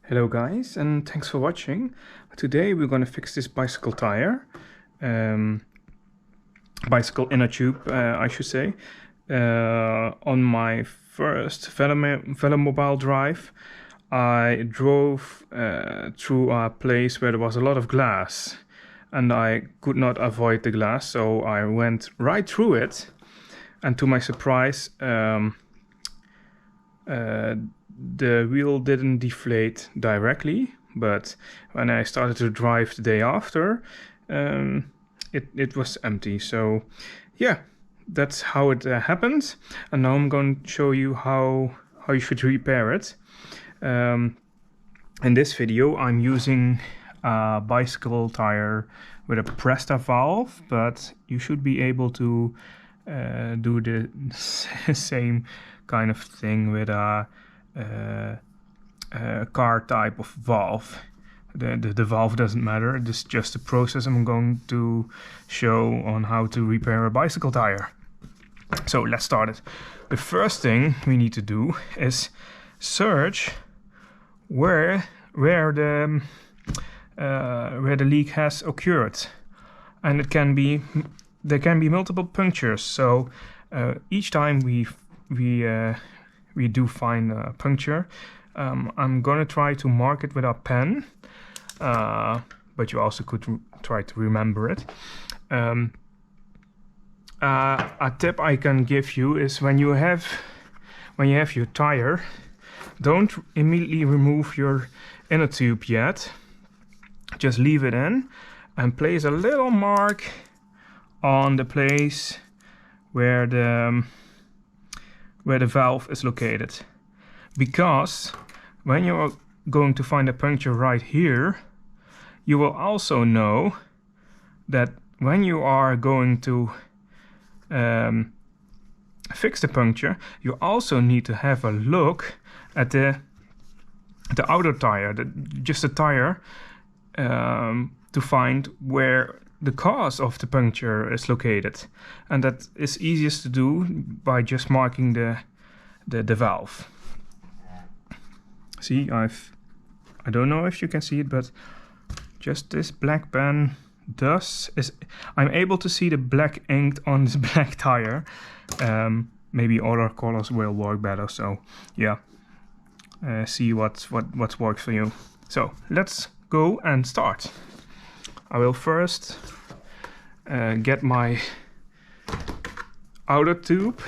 Hello guys, and thanks for watching. Today we're going to fix this bicycle tire, bicycle inner tube I should say. On my first Velomobile drive, I drove through a place where there was a lot of glass, and I could not avoid the glass, so I went right through it, and to my surprise the wheel didn't deflate directly, but when I started to drive the day after, it was empty. So yeah, that's how it happened, and now I'm going to show you how you should repair it. In this video I'm using a bicycle tire with a Presta valve, but you should be able to do the same kind of thing with a car type of valve. The valve doesn't matter. This is just a process I'm going to show on how to repair a bicycle tire. So let's start it. The first thing we need to do is search where the leak has occurred, and there can be multiple punctures. So each time we do find a puncture, I'm gonna try to mark it with a pen, but you also could try to remember it. A tip I can give you is when you have your tire, don't immediately remove your inner tube yet. Just leave it in and place a little mark on the place where the valve is located, because when you're going to find a puncture right here, you will also know that when you are going to fix the puncture, you also need to have a look at the outer tire, just the tire, to find where the cause of the puncture is located, and that is easiest to do by just marking the valve. See, I don't know if you can see it, but just this black pen I'm able to see the black ink on this black tire. Maybe other colors will work better, so yeah, see what works for you. So let's go and start. I will first get my outer tube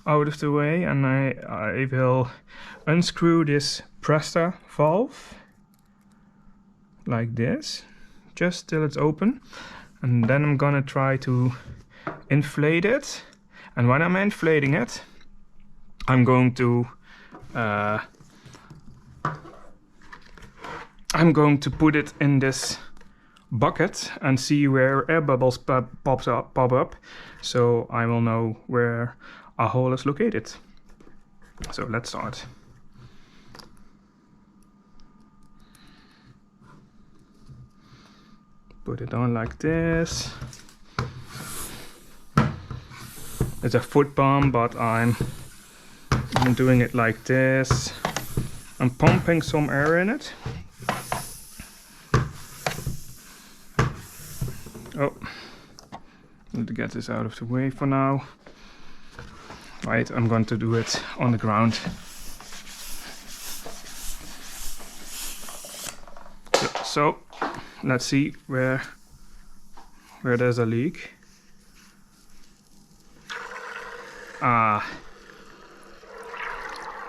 out of the way, and I will unscrew this Presta valve like this, just till it's open, and then I'm gonna try to inflate it. And when I'm inflating it, I'm going to put it in this bucket and see where air bubbles pop up, so I will know where a hole is located. So let's start. Put it on like this. It's a foot pump, but I'm doing it like this. I'm pumping some air in it. Oh, need to get this out of the way for now. Right, I'm going to do it on the ground. So let's see where there's a leak.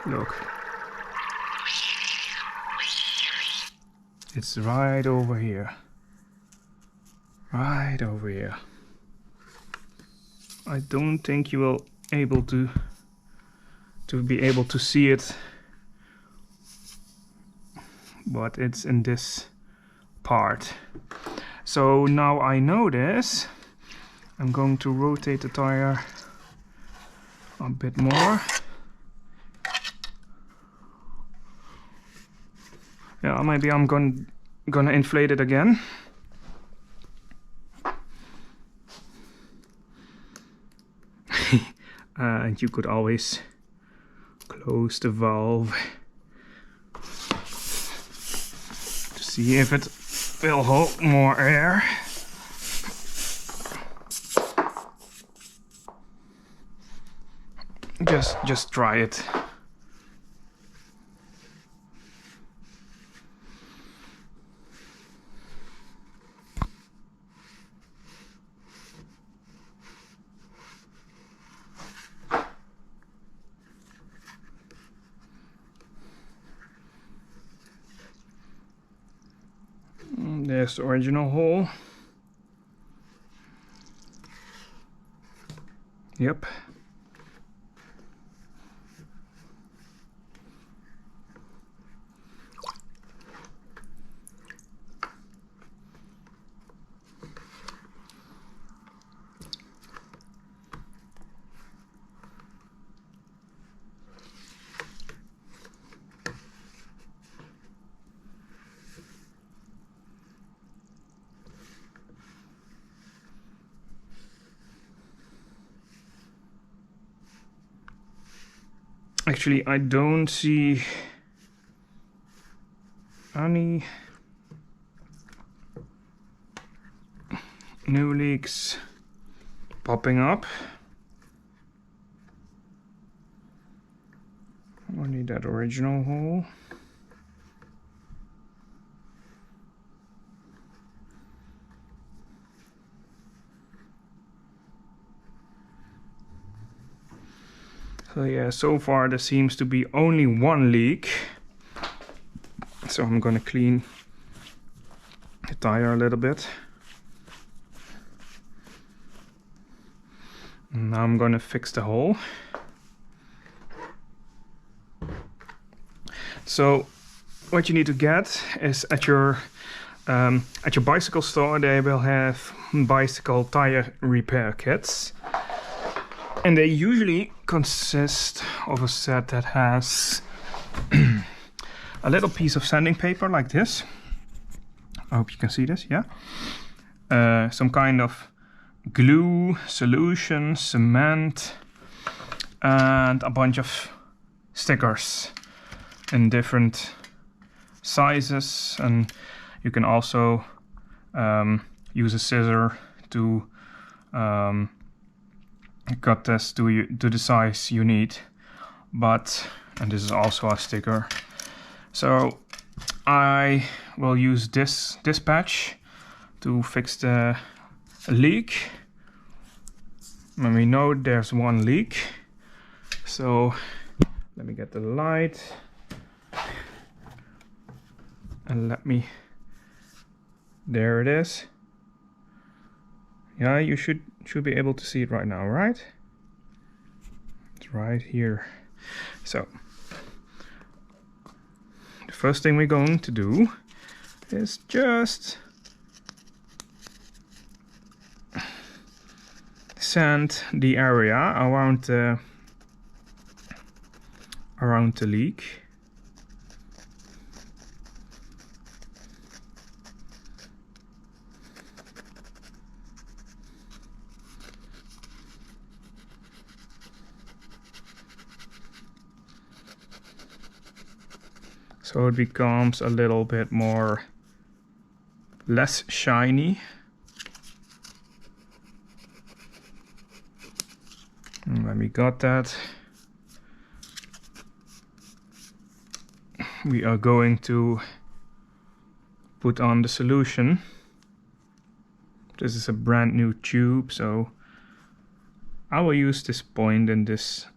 Look, it's right over here. Right over here. I don't think you will be able to see it, but it's in this part. So now I know this, I'm going to rotate the tire a bit more. Yeah, maybe I'm gonna inflate it again. And you could always close the valve See if it will hold more air. Just try it. There's the original hole. Yep. Actually, I don't see any new leaks popping up. Only that original hole. So yeah, so far there seems to be only one leak. So I'm gonna clean the tire a little bit. And now I'm gonna fix the hole. So what you need to get is at your bicycle store, they will have bicycle tire repair kits. And they usually consist of a set that has a little piece of sanding paper like this. I hope you can see this, yeah. Some kind of glue, solution, cement, and a bunch of stickers in different sizes. And you can also use a scissor to cut this to the size you need. And this is also a sticker. So I will use this patch to fix the leak. And we know there's one leak. So let me get the light. And there it is. Yeah, you should be able to see it right now, right? It's right here. So the first thing we're going to do is just sand the area around the leak. So it becomes a little bit less shiny. And when we got that, we are going to put on the solution. This is a brand new tube, so I will use this point and this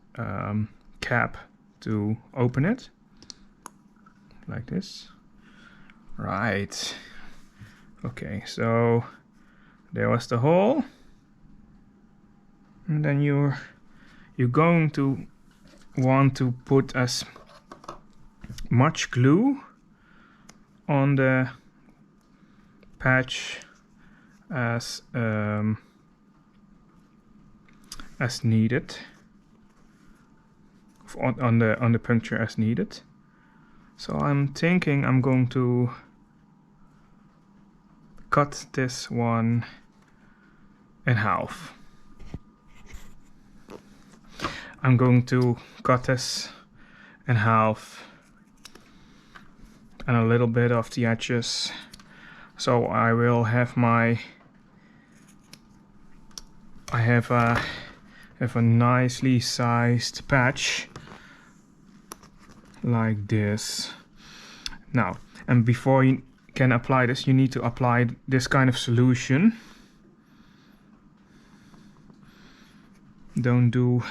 cap to open it. Like this. Right. Okay, so there was the hole. And then you're going to want to put as much glue on the patch as needed, on the puncture as needed. So I'm thinking I'm going to cut this one in half. I'm going to cut this in half and a little bit of the edges. So I will have my, I have a nicely sized patch like this. Now, and before you can apply this, you need to apply this kind of solution. Don't do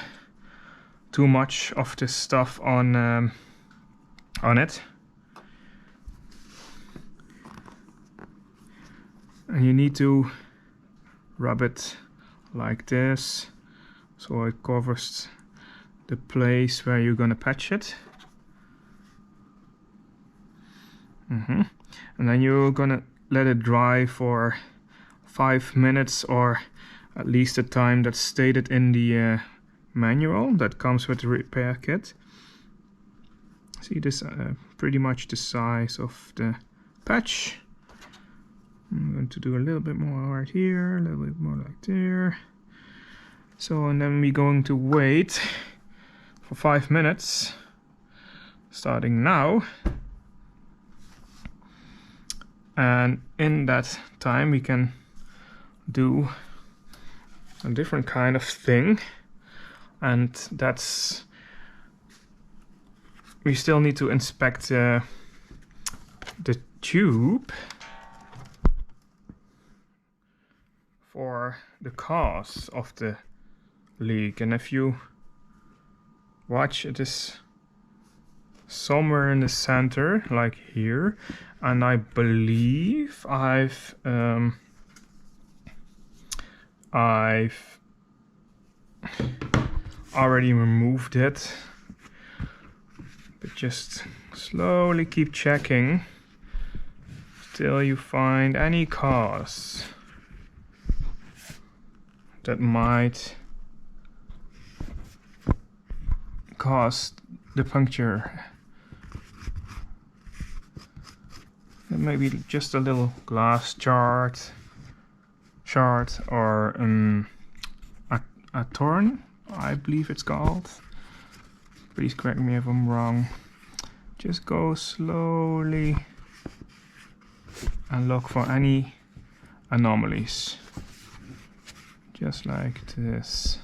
too much of this stuff on it. And you need to rub it like this, so it covers the place where you're gonna patch it. And then you're gonna let it dry for 5 minutes, or at least the time that's stated in the manual that comes with the repair kit. See, this pretty much the size of the patch. I'm going to do a little bit more right here, a little bit more like there. So, and then we're going to wait for 5 minutes, starting now. And in that time we can do a different kind of thing, and that's, we still need to inspect the tube for the cause of the leak. And if you watch, it is somewhere in the center, like here, and I believe I've already removed it, but just slowly keep checking till you find any cause that might cause the puncture. Maybe just a little glass shard or a torn, I believe it's called. Please correct me if I'm wrong. Just go slowly and look for any anomalies. Just like this.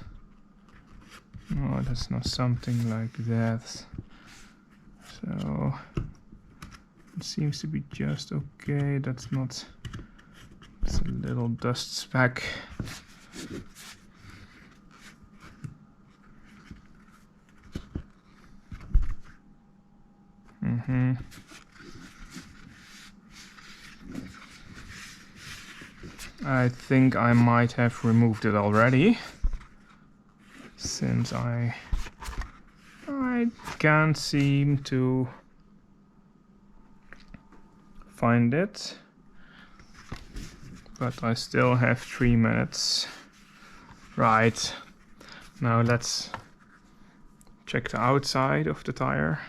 No, that's not something like that. So it seems to be just okay. That's not. It's a little dust speck. I think I might have removed it already, since I can't seem to find it, but I still have 3 minutes. Right, now let's check the outside of the tire.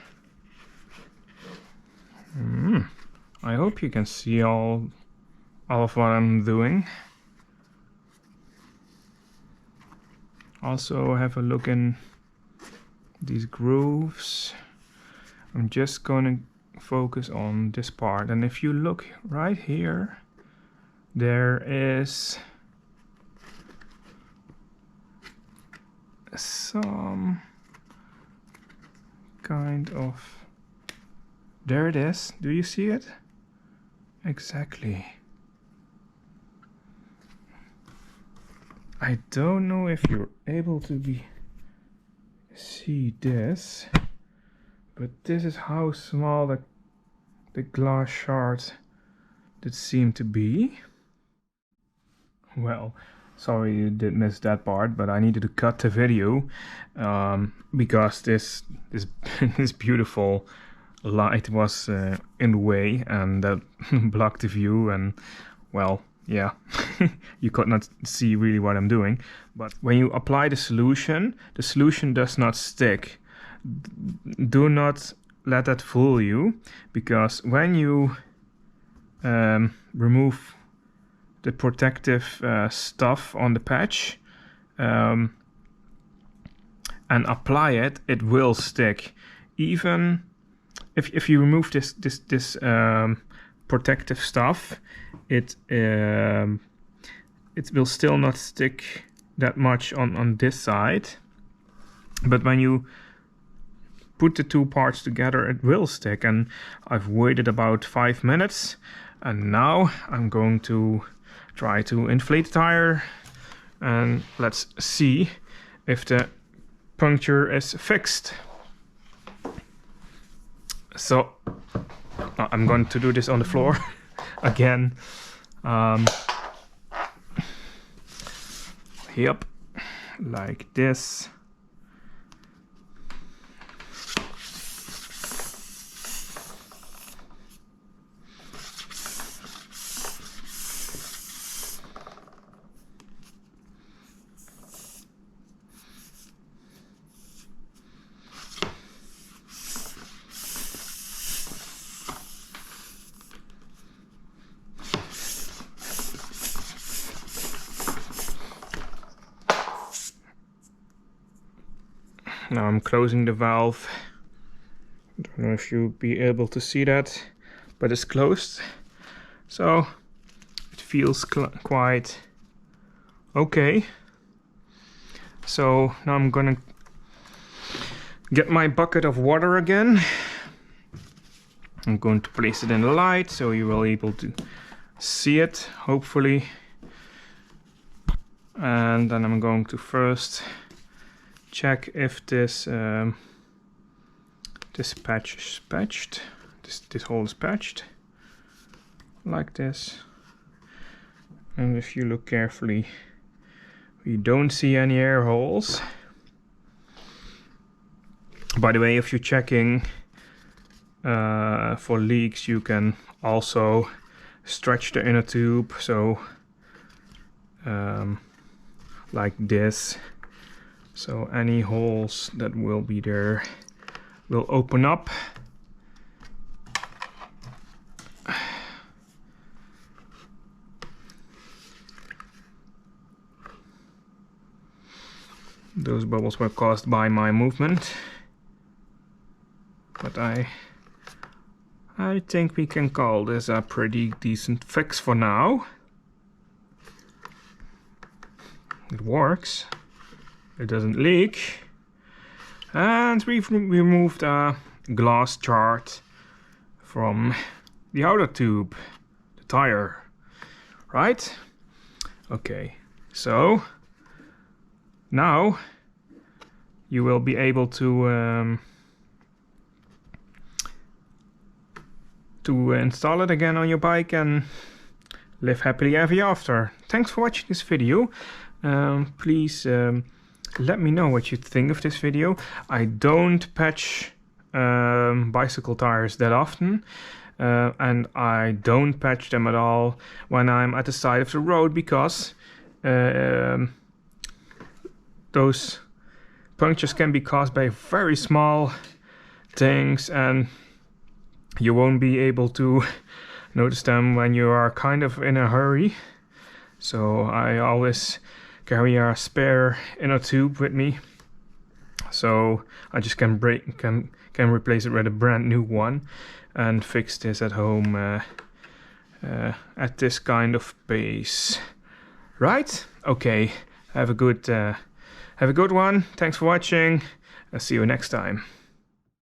I hope you can see all of what I'm doing. Also have a look in these grooves. I'm just gonna focus on this part, and if you look right here, there is some kind of, there it is. Do you see it? Exactly. I don't know if you're able to see this, but this is how small the glass shards that seem to be. Well, sorry you did miss that part, but I needed to cut the video because this this beautiful light was in the way, and that blocked the view, and well, yeah, you could not see really what I'm doing. But when you apply the solution does not stick. Do not let that fool you, because when you remove the protective stuff on the patch and apply it, it will stick. Even if you remove this protective stuff, it will still not stick that much on this side, but when you put the two parts together, it will stick. And I've waited about 5 minutes, and now I'm going to try to inflate the tire, and let's see if the puncture is fixed. So I'm going to do this on the floor again. Yep, like this. Now I'm closing the valve. Don't know if you'll be able to see that, but it's closed. So it feels quite okay. So now I'm gonna get my bucket of water again. I'm going to place it in the light so you will be able to see it, hopefully. And then I'm going to first check if this this patch is patched. This hole is patched like this. And if you look carefully, we don't see any air holes. By the way, if you're checking for leaks, you can also stretch the inner tube, so like this. So any holes that will be there will open up. Those bubbles were caused by my movement, but I think we can call this a pretty decent fix for now. It works. It doesn't leak, and we've removed a glass shard from the outer tube, the tire, right? Okay, so now you will be able to install it again on your bike and live happily ever after. Thanks for watching this video. Please let me know what you think of this video. I don't patch bicycle tires that often, and I don't patch them at all when I'm at the side of the road, because those punctures can be caused by very small things, and you won't be able to notice them when you are kind of in a hurry. So I always carry a spare inner tube with me, so I just can replace it with a brand new one and fix this at home at this kind of pace. Right? Okay. Have a good one. Thanks for watching. I'll see you next time.